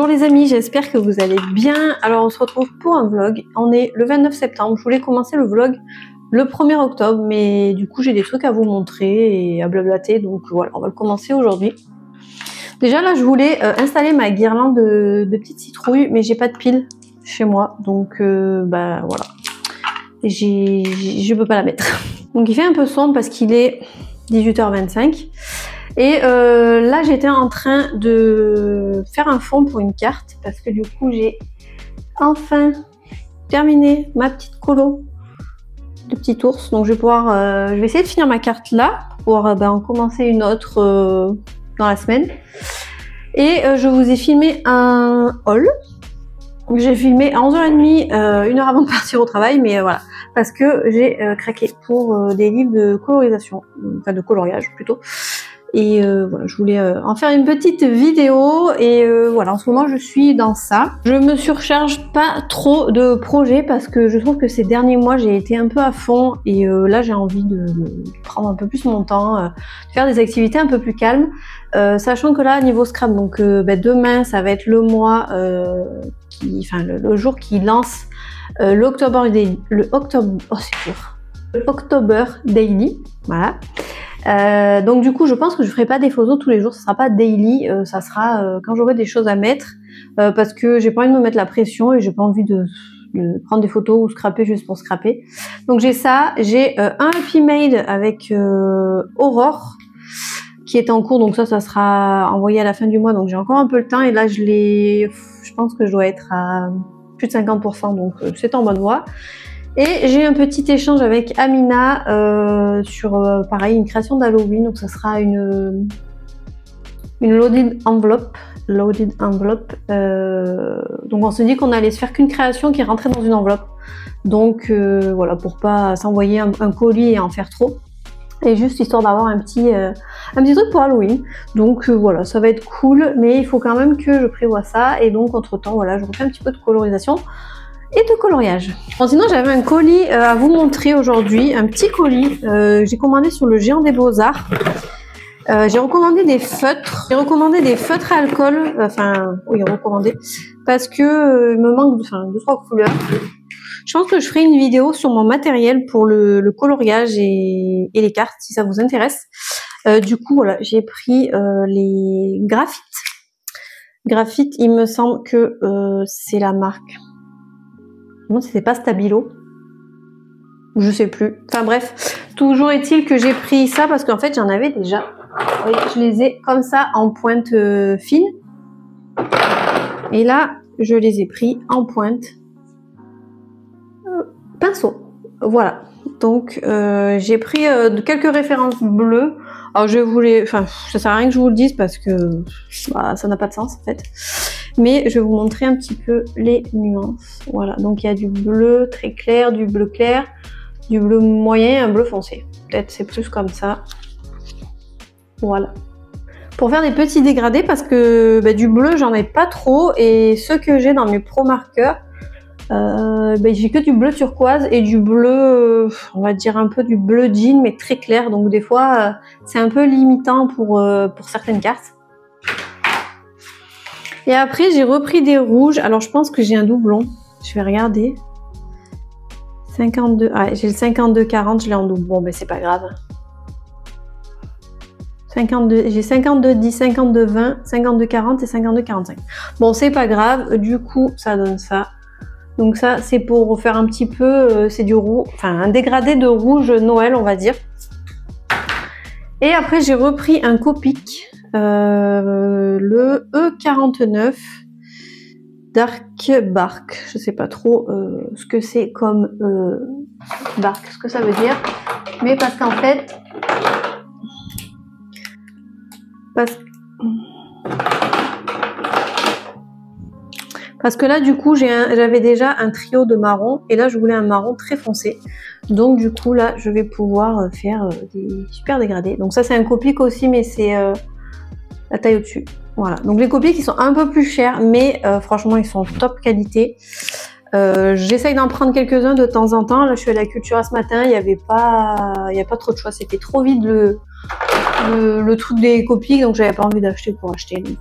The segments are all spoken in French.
Bonjour les amis, j'espère que vous allez bien. Alors on se retrouve pour un vlog, on est le 29 septembre, je voulais commencer le vlog le 1er octobre, mais du coup j'ai des trucs à vous montrer et à blablater, donc voilà, on va le commencer aujourd'hui. Déjà là je voulais installer ma guirlande de petites citrouilles, mais j'ai pas de pile chez moi, donc bah voilà, je peux pas la mettre. Donc il fait un peu sombre parce qu'il est 18h25. Et là j'étais en train de faire un fond pour une carte parce que du coup j'ai enfin terminé ma petite colo de petit ours, donc je vais pouvoir je vais essayer de finir ma carte là pour en commencer une autre dans la semaine. Et je vous ai filmé un haul. J'ai filmé à 11h30, une heure avant de partir au travail, mais voilà, parce que j'ai craqué pour des livres de colorisation, enfin de coloriage plutôt. Et voilà, je voulais en faire une petite vidéo et voilà, en ce moment je suis dans ça. Je me surcharge pas trop de projets parce que je trouve que ces derniers mois j'ai été un peu à fond et là j'ai envie de prendre un peu plus mon temps, de faire des activités un peu plus calmes, sachant que là niveau scrap, donc demain ça va être le mois, le jour qui lance l'October Daily, le October Daily, voilà. Donc du coup je pense que je ferai pas des photos tous les jours, ça sera pas daily, ça sera quand j'aurai des choses à mettre, parce que j'ai pas envie de me mettre la pression et j'ai pas envie de prendre des photos ou scraper juste pour scraper. Donc j'ai ça, j'ai un Happy Made avec Aurore qui est en cours, donc ça sera envoyé à la fin du mois, donc j'ai encore un peu le temps. Et là je pense que je dois être à plus de 50%, donc c'est en bonne voie. Et j'ai un petit échange avec Amina sur pareil une création d'Halloween, donc ça sera une loaded envelope. Donc on se dit qu'on allait se faire qu'une création qui rentrait dans une enveloppe. Donc voilà, pour pas s'envoyer un colis et en faire trop. Et juste histoire d'avoir un petit truc pour Halloween. Donc voilà, ça va être cool, mais il faut quand même que je prévoie ça. Et donc entre temps, voilà, je refais un petit peu de colorisation et de coloriage. Bon, sinon j'avais un colis à vous montrer aujourd'hui, un petit colis j'ai commandé sur le Géant des Beaux-Arts. J'ai recommandé des feutres, à alcool, parce que il me manque deux trois couleurs. Je pense que je ferai une vidéo sur mon matériel pour le coloriage et les cartes si ça vous intéresse. Du coup voilà, j'ai pris les graphites, il me semble que c'est la marque. Non, c'était pas Stabilo, je sais plus. Enfin bref, toujours est-il que j'ai pris ça parce qu'en fait j'en avais déjà. Vous voyez, je les ai comme ça en pointe fine. Et là, je les ai pris en pointe pinceau. Voilà. Donc j'ai pris quelques références bleues. Alors ça sert à rien que je vous le dise parce que ça n'a pas de sens en fait. Mais je vais vous montrer un petit peu les nuances. Voilà, donc il y a du bleu très clair, du bleu clair, du bleu moyen et un bleu foncé. Peut-être c'est plus comme ça. Voilà. Pour faire des petits dégradés parce que du bleu j'en ai pas trop et ceux que j'ai dans mes pro marqueurs, j'ai que du bleu turquoise et du bleu, on va dire un peu du bleu jean mais très clair. Donc des fois c'est un peu limitant pour certaines cartes. Et après j'ai repris des rouges. Alors je pense que j'ai un doublon. Je vais regarder. 52. Ah, j'ai le 52-40, je l'ai en double. Bon c'est pas grave. 52, j'ai 52-10, 52-20, 52-40 et 52-45. Bon c'est pas grave, du coup ça donne ça. Donc ça c'est pour faire un petit peu, c'est du rouge, un dégradé de rouge Noël on va dire. Et après j'ai repris un Copic, le E49 Dark Bark. Je sais pas trop ce que c'est comme bark, ce que ça veut dire. Mais parce qu'en fait, parce que là du coup j'avais déjà un trio de marron et là je voulais un marron très foncé, donc du coup là je vais pouvoir faire des super dégradés. Donc ça c'est un Copic aussi, mais c'est la taille au dessus. Voilà, donc les Copics ils sont un peu plus chers, mais franchement ils sont top qualité. J'essaye d'en prendre quelques-uns de temps en temps. Là je suis allée à la Cultura ce matin, il n'y a pas trop de choix, c'était trop vide le truc des Copics, donc j'avais pas envie d'acheter pour acheter. Donc,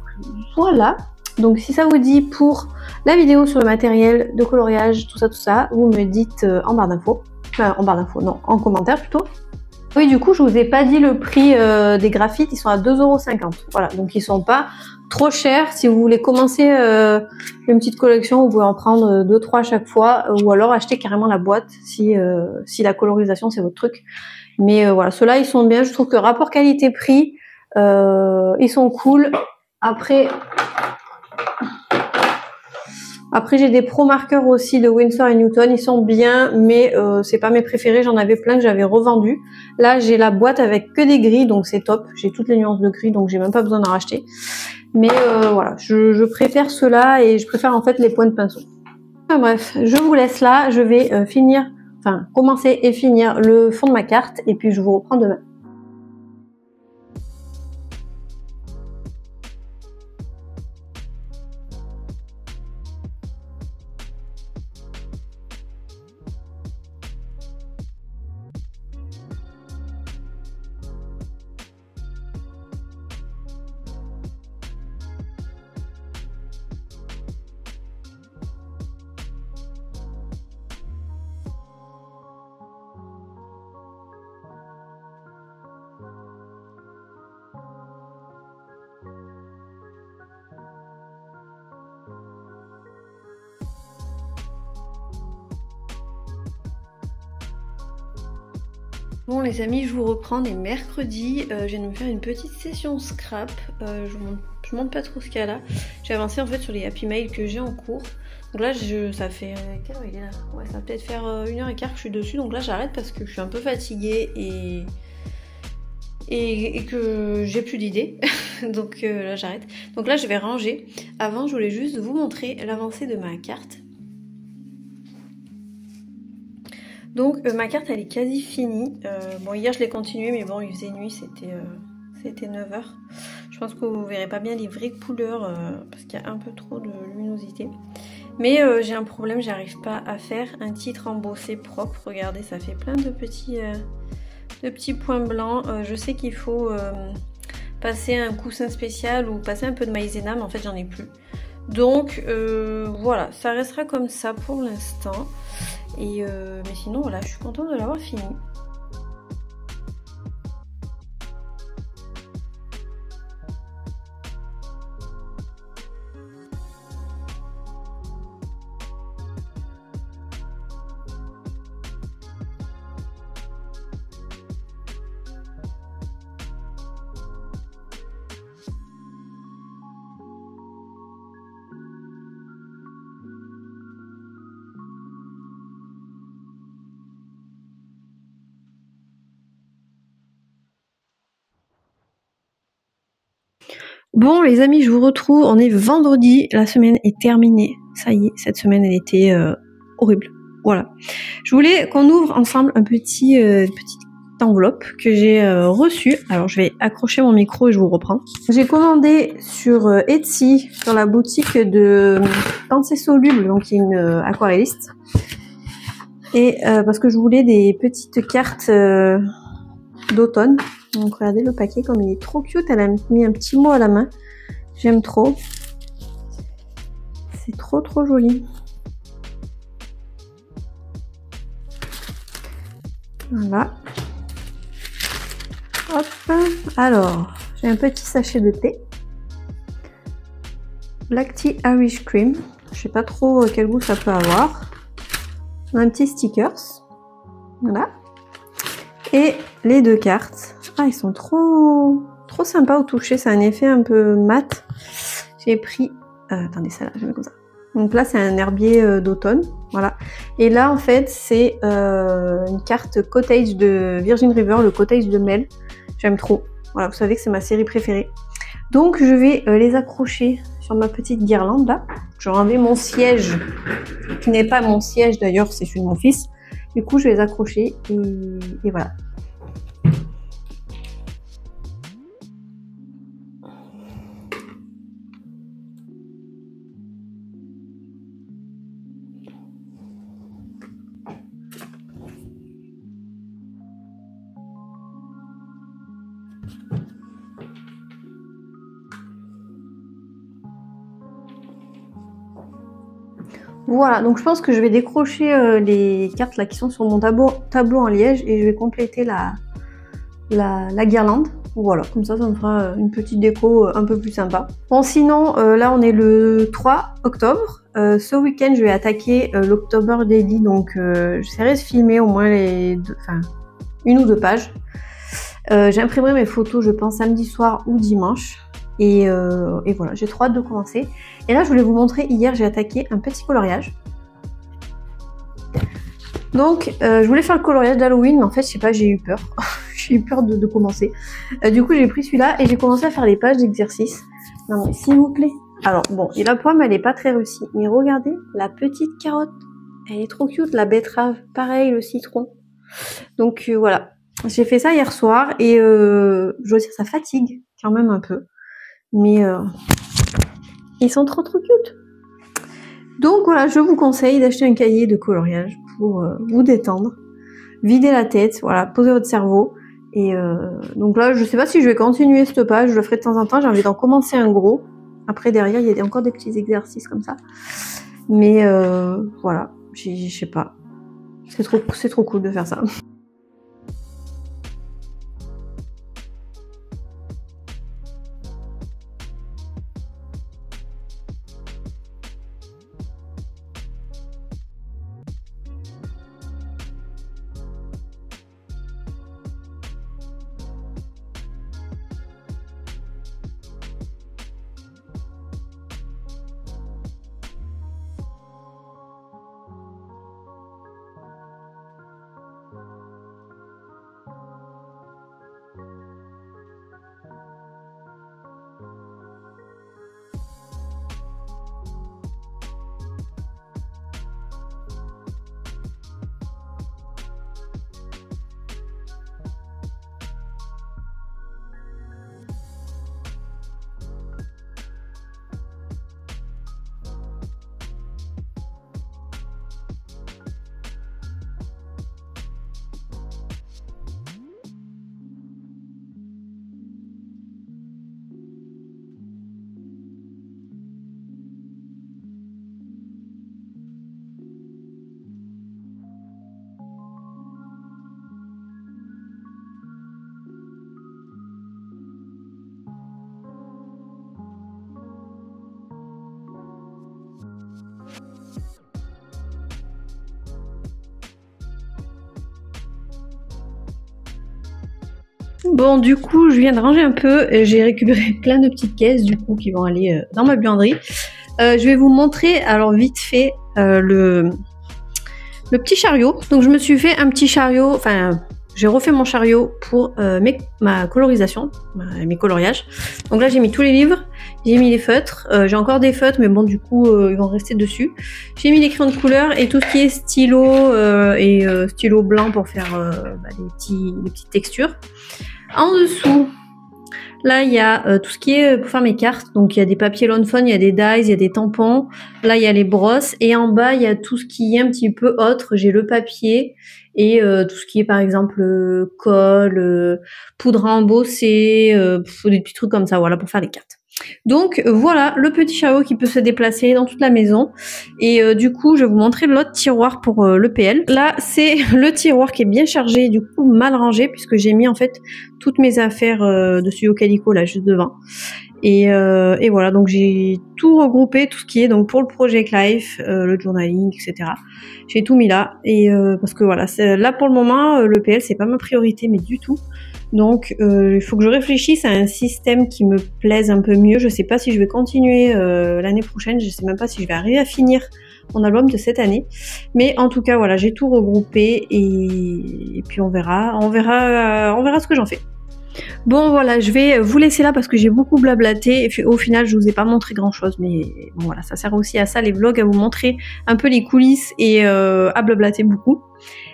voilà. Donc si ça vous dit pour la vidéo sur le matériel de coloriage, tout ça, vous me dites en barre d'infos. En barre d'infos, non, en commentaire plutôt. Oui, du coup, je vous ai pas dit le prix des graphites, ils sont à 2,50 €. Voilà, donc ils sont pas trop chers. Si vous voulez commencer une petite collection, vous pouvez en prendre 2-3 à chaque fois, ou alors acheter carrément la boîte si la colorisation c'est votre truc. Mais voilà, ceux-là ils sont bien. Je trouve que rapport qualité-prix, ils sont cool. Après j'ai des pro marqueurs aussi de Winsor & Newton, ils sont bien, mais c'est pas mes préférés, j'en avais plein que j'avais revendu. Là j'ai la boîte avec que des gris, donc c'est top, j'ai toutes les nuances de gris, donc j'ai même pas besoin d'en racheter. Mais voilà, je préfère ceux-là et je préfère en fait les points de pinceau. Enfin, bref, je vous laisse là, je vais commencer et finir le fond de ma carte et puis je vous reprends demain. Bon les amis, je vous reprends, des mercredis, je viens de me faire une petite session scrap, je montre pas trop ce qu'il y a là. J'ai avancé en fait sur les Happy Mail que j'ai en cours. Donc là ça fait, quelle heure il est là? Ouais, ça va peut-être faire 1h15 que je suis dessus, donc là j'arrête parce que je suis un peu fatiguée et que j'ai plus d'idées, donc là j'arrête. Donc là je vais ranger. Avant je voulais juste vous montrer l'avancée de ma carte. Donc ma carte elle est quasi finie. Bon hier je l'ai continuée mais bon il faisait nuit, c'était 9 h. Je pense que vous verrez pas bien les vraies couleurs parce qu'il y a un peu trop de luminosité. Mais j'ai un problème, j'arrive pas à faire un titre embossé propre. Regardez, ça fait plein de petits points blancs. Je sais qu'il faut passer un coussin spécial ou passer un peu de maïzena, mais en fait j'en ai plus. Donc voilà, ça restera comme ça pour l'instant. Mais sinon voilà, je suis contente de l'avoir fini. Bon les amis, je vous retrouve, on est vendredi, la semaine est terminée. Ça y est, cette semaine elle était horrible. Voilà. Je voulais qu'on ouvre ensemble une petite enveloppe que j'ai reçue. Alors je vais accrocher mon micro et je vous reprends. J'ai commandé sur Etsy, sur la boutique de Pensée Soluble, donc qui est une aquarelliste. Et parce que je voulais des petites cartes d'automne. Donc regardez le paquet comme il est trop cute, elle a mis un petit mot à la main. J'aime trop. C'est trop joli. Voilà. Hop. Alors, j'ai un petit sachet de thé. Black Tea Irish Cream. Je sais pas trop quel goût ça peut avoir. Un petit stickers. Voilà. Et les deux cartes. Ah, ils sont trop sympas au toucher. C'est un effet un peu mat. J'ai pris... attendez, celle-là, je mets comme ça. Donc là, c'est un herbier d'automne. Voilà. Et là, en fait, c'est une carte Cottage de Virgin River, le Cottage de Mel. J'aime trop. Voilà, vous savez que c'est ma série préférée. Donc, je vais les accrocher sur ma petite guirlande, là. Je vais enlever mon siège, qui n'est pas mon siège d'ailleurs, c'est celui de mon fils. Du coup, je vais les accrocher et voilà. Voilà, donc je pense que je vais décrocher les cartes là qui sont sur mon tableau en liège et je vais compléter la guirlande. Voilà, comme ça me fera une petite déco un peu plus sympa. Bon, sinon, là on est le 3 octobre. Ce week-end, je vais attaquer l'October Daily, donc j'essaierai de filmer au moins une ou deux pages. J'imprimerai mes photos, je pense, samedi soir ou dimanche. Et voilà, j'ai trop hâte de commencer. Et là, je voulais vous montrer, hier, j'ai attaqué un petit coloriage. Donc, je voulais faire le coloriage d'Halloween, mais en fait, je sais pas, j'ai eu peur. J'ai eu peur de commencer. Du coup, j'ai pris celui-là et j'ai commencé à faire les pages d'exercice. Non, mais s'il vous plaît. Alors, bon, et la pomme, elle est pas très réussie. Mais regardez, la petite carotte. Elle est trop cute. La betterave, pareil, le citron. Donc, voilà. J'ai fait ça hier soir et je dois dire, ça fatigue quand même un peu. Mais ils sont trop cute. Donc voilà, je vous conseille d'acheter un cahier de coloriage pour vous détendre, vider la tête, voilà, poser votre cerveau. Et donc là, je sais pas si je vais continuer cette page, je le ferai de temps en temps, j'ai envie d'en commencer un gros. Après derrière, il y a encore des petits exercices comme ça. Mais voilà, je sais pas. C'est trop cool de faire ça. Bon, du coup, je viens de ranger un peu. J'ai récupéré plein de petites caisses, du coup, qui vont aller dans ma buanderie. Je vais vous montrer, alors vite fait, le petit chariot. Donc, je me suis fait un petit chariot, enfin, j'ai refait mon chariot pour ma colorisation, mes coloriages. Donc là, j'ai mis tous les livres, j'ai mis les feutres. J'ai encore des feutres, mais bon, du coup, ils vont rester dessus. J'ai mis les crayons de couleur et tout ce qui est stylo et stylo blanc pour faire les petites textures. En dessous, là, il y a tout ce qui est pour faire mes cartes. Donc, il y a des papiers Lawn Fawn, il y a des dies, il y a des tampons. Là, il y a les brosses. Et en bas, il y a tout ce qui est un petit peu autre. J'ai le papier et tout ce qui est, par exemple, colle, poudre à embosser, des petits trucs comme ça, voilà, pour faire les cartes. Donc voilà le petit chariot qui peut se déplacer dans toute la maison. Et du coup, je vais vous montrer l'autre tiroir pour le PL. Là, c'est le tiroir qui est bien chargé, du coup mal rangé, puisque j'ai mis en fait toutes mes affaires de Studio Calico là juste devant. Et voilà, donc j'ai tout regroupé, tout ce qui est donc pour le Project Life, le journaling, etc. J'ai tout mis là. Et parce que voilà, là pour le moment, le PL c'est pas ma priorité, mais du tout. Donc il faut que je réfléchisse à un système qui me plaise un peu mieux. Je sais pas si je vais continuer l'année prochaine, je sais même pas si je vais arriver à finir mon album de cette année. Mais en tout cas voilà, j'ai tout regroupé et puis on verra ce que j'en fais. Bon voilà, je vais vous laisser là parce que j'ai beaucoup blablaté et puis, au final je vous ai pas montré grand chose, mais bon voilà, ça sert aussi à ça les vlogs, à vous montrer un peu les coulisses et à blablater beaucoup.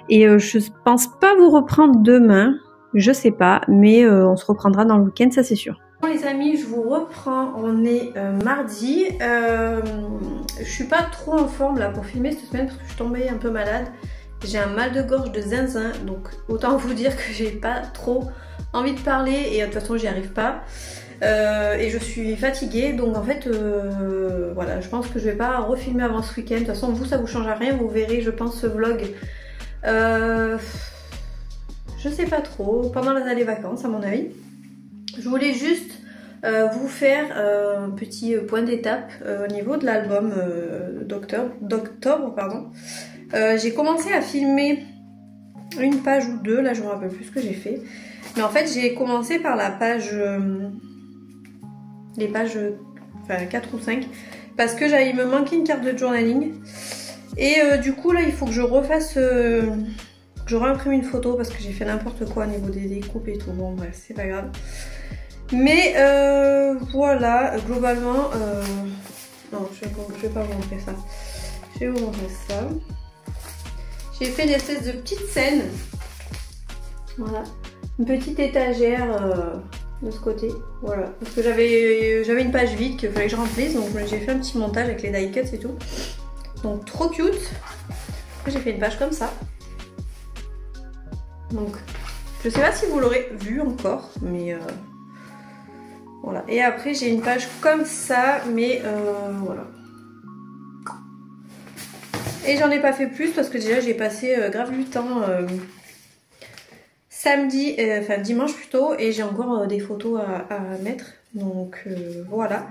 Et je pense pas vous reprendre demain. Je sais pas, mais on se reprendra dans le week-end, ça c'est sûr. Bon les amis, je vous reprends, on est mardi. Je suis pas trop en forme là pour filmer cette semaine parce que je suis tombée un peu malade. J'ai un mal de gorge de zinzin, donc autant vous dire que j'ai pas trop envie de parler et de toute façon j'y arrive pas. Et je suis fatiguée, donc en fait voilà, je pense que je vais pas refilmer avant ce week-end. De toute façon vous ça vous change à rien, vous verrez je pense ce vlog je sais pas trop, pendant les vacances à mon avis. Je voulais juste vous faire un petit point d'étape au niveau de l'album d'octobre pardon. J'ai commencé à filmer une page ou deux, là je me rappelle plus ce que j'ai fait. Mais en fait j'ai commencé par la page, les pages enfin 4 ou 5, parce que il me manquait une carte de journaling. Et du coup là il faut que je refasse, que je réimprime une photo parce que j'ai fait n'importe quoi au niveau des découpes et tout. Bon bref c'est pas grave. Mais voilà, globalement, non je vais pas vous montrer ça. Je vais vous montrer ça. J'ai fait des espèces de petites scènes. Voilà. Une petite étagère de ce côté. Voilà. Parce que j'avais une page vide qu'il fallait que je remplisse. Donc j'ai fait un petit montage avec les die cuts et tout. Donc trop cute. Après j'ai fait une page comme ça. Donc je sais pas si vous l'aurez vu encore. Mais voilà. Et après j'ai une page comme ça. Mais voilà. Et j'en ai pas fait plus parce que déjà j'ai passé grave du temps samedi, enfin dimanche plutôt, et j'ai encore des photos à mettre. Donc voilà.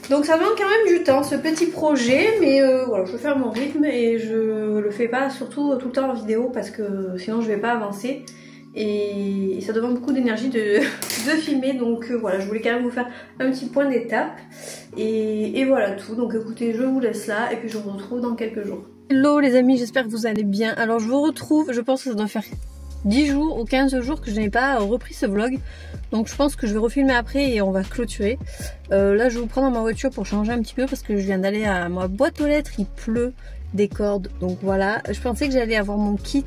Donc ça demande quand même du temps ce petit projet, mais voilà, je fais à mon rythme et je le fais pas surtout tout le temps en vidéo parce que sinon je vais pas avancer. Et ça demande beaucoup d'énergie de filmer, donc voilà, je voulais quand même vous faire un petit point d'étape et voilà tout. Donc écoutez, je vous laisse là et puis je vous retrouve dans quelques jours. Hello les amis, j'espère que vous allez bien. Alors je vous retrouve, je pense que ça doit faire 10 jours ou 15 jours que je n'ai pas repris ce vlog, donc je pense que je vais refilmer après et on va clôturer. Là je vous prends dans ma voiture pour changer un petit peu parce que je viens d'aller à ma boîte aux lettres, il pleut des cordes, donc voilà. Je pensais que j'allais avoir mon kit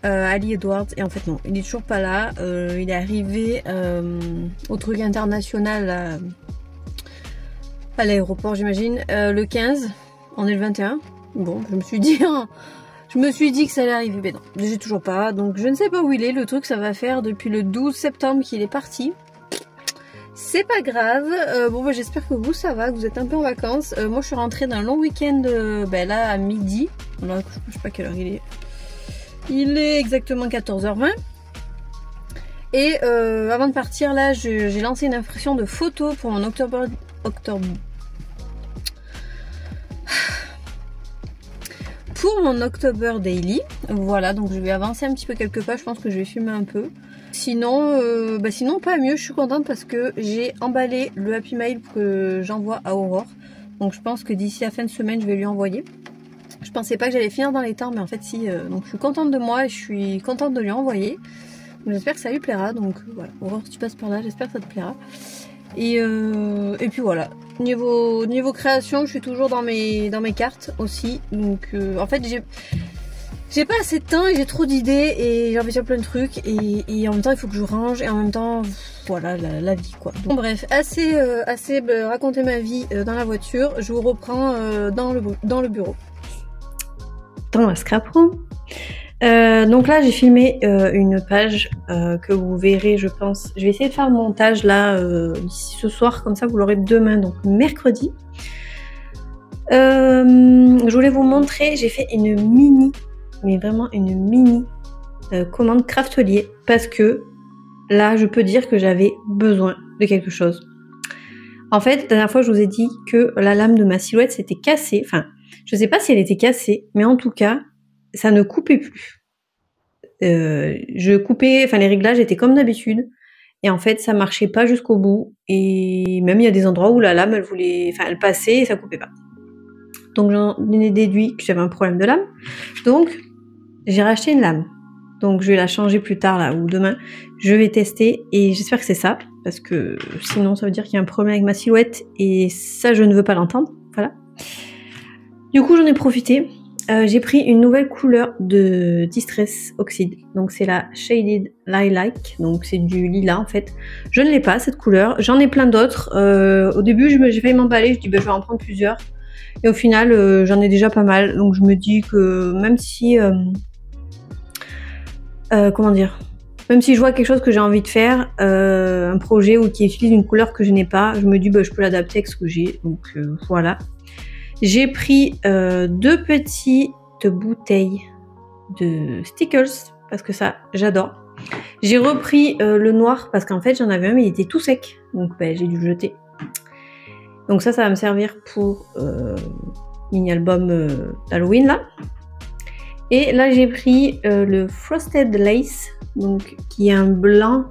Ali Edwards et en fait non, il est toujours pas là. Il est arrivé au truc international à l'aéroport j'imagine le 15, on est le 21. Bon, je me suis dit que ça allait arriver, mais non, j'ai toujours pas, donc je ne sais pas où il est. Le truc ça va faire depuis le 12 septembre qu'il est parti. C'est pas grave. Bon bah j'espère que vous ça va, que vous êtes un peu en vacances. Moi je suis rentrée d'un long week-end là à midi. Là, je sais pas quelle heure il est. Il est exactement 14h20. Et avant de partir là, j'ai lancé une impression de photo pour mon octobre. Pour mon October Daily. Voilà, donc je vais avancer un petit peu quelques pages, je pense que je vais filmer un peu. Sinon, sinon pas mieux, je suis contente parce que j'ai emballé le Happy Mail que j'envoie à Aurore. Donc je pense que d'ici la fin de semaine, je vais lui envoyer. Je pensais pas que j'allais finir dans les temps, mais en fait si. Donc je suis contente de moi et je suis contente de lui envoyer. J'espère que ça lui plaira. Donc voilà, Aurore, si tu passes par là, j'espère que ça te plaira. Et puis voilà. Niveau création, je suis toujours dans mes cartes aussi. Donc en fait j'ai pas assez de temps et j'ai trop d'idées et j'ai envie de faire plein de trucs et en même temps il faut que je range et en même temps voilà la vie quoi. Donc, bref, assez raconter ma vie dans la voiture. Je vous reprends dans le bureau. Dans la scrap room. Donc là j'ai filmé une page que vous verrez je pense. Je vais essayer de faire le montage là d'ici ce soir, comme ça vous l'aurez demain, donc mercredi. Je voulais vous montrer, j'ai fait une mini, mais vraiment une mini commande Craftelier parce que là je peux dire que j'avais besoin de quelque chose. En fait la dernière fois je vous ai dit que la lame de ma silhouette s'était cassée, enfin je sais pas si elle était cassée, mais en tout cas ça ne coupait plus. Je coupais, enfin les réglages étaient comme d'habitude et en fait ça marchait pas jusqu'au bout et même il y a des endroits où la lame elle passait et ça coupait pas. Donc j'en ai déduit que j'avais un problème de lame, donc j'ai racheté une lame. Donc je vais la changer plus tard là ou demain, je vais tester et j'espère que c'est ça parce que sinon ça veut dire qu'il y a un problème avec ma silhouette et ça je ne veux pas l'entendre. Voilà. Du coup j'en ai profité. J'ai pris une nouvelle couleur de Distress Oxide, donc c'est la Shaded Lilac, donc c'est du lilas en fait. Je ne l'ai pas cette couleur, j'en ai plein d'autres. Au début j'ai failli m'emballer, je dis je vais en prendre plusieurs. Et au final, j'en ai déjà pas mal. Donc je me dis que même si... comment dire, même si je vois quelque chose que j'ai envie de faire, un projet ou qui utilise une couleur que je n'ai pas, je me dis bah, je peux l'adapter avec ce que j'ai. Donc voilà. J'ai pris 2 petites bouteilles de stickers parce que ça j'adore. J'ai repris le noir parce qu'en fait j'en avais un mais il était tout sec. Donc bah, j'ai dû le jeter. Donc ça va me servir pour mini-album d'Halloween là. Et là j'ai pris le Frosted Lace, donc qui est un blanc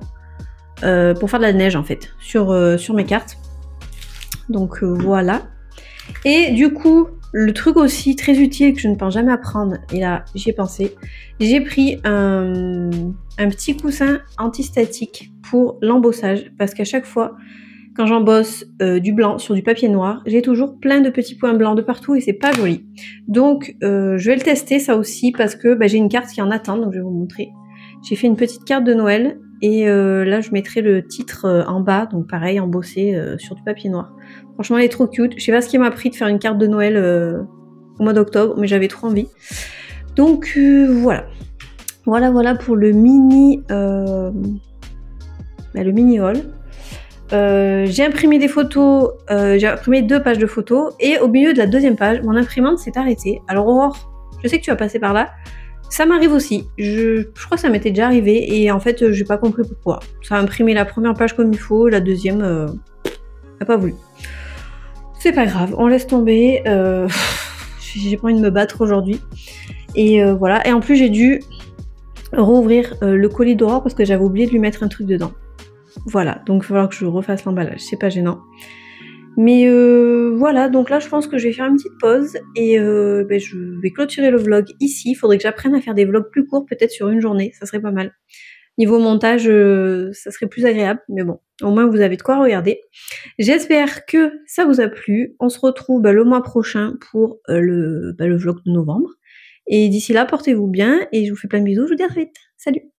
pour faire de la neige en fait sur mes cartes. Donc voilà. Et du coup, le truc aussi très utile que je ne pense jamais à prendre, et là j'y ai pensé, j'ai pris un petit coussin antistatique pour l'embossage parce qu'à chaque fois quand j'embosse du blanc sur du papier noir, j'ai toujours plein de petits points blancs de partout et c'est pas joli. Donc je vais le tester ça aussi parce que bah, j'ai une carte qui est en attente, donc je vais vous montrer. J'ai fait une petite carte de Noël et là je mettrai le titre en bas, donc pareil embossé sur du papier noir. Franchement elle est trop cute. Je sais pas ce qui m'a pris de faire une carte de Noël au mois d'octobre, mais j'avais trop envie. Donc voilà. Voilà pour le mini haul. J'ai imprimé des photos, j'ai imprimé 2 pages de photos et au milieu de la 2e page, mon imprimante s'est arrêtée. Alors Aurore, je sais que tu vas passer par là, ça m'arrive aussi. Je crois que ça m'était déjà arrivé et en fait j'ai pas compris pourquoi. Ça a imprimé la première page comme il faut, la deuxième n'a pas voulu. C'est pas grave, on laisse tomber. J'ai pas envie de me battre aujourd'hui. Et voilà, et en plus j'ai dû rouvrir le colis d'Aurore parce que j'avais oublié de lui mettre un truc dedans. Voilà, donc il va falloir que je refasse l'emballage, c'est pas gênant. Mais voilà, donc là je pense que je vais faire une petite pause et ben, je vais clôturer le vlog ici. Il faudrait que j'apprenne à faire des vlogs plus courts, peut-être sur une journée, ça serait pas mal. Niveau montage, ça serait plus agréable, mais bon, au moins vous avez de quoi regarder. J'espère que ça vous a plu. On se retrouve le mois prochain pour le vlog de novembre. Et d'ici là, portez-vous bien et je vous fais plein de bisous, je vous dis à très vite. Salut!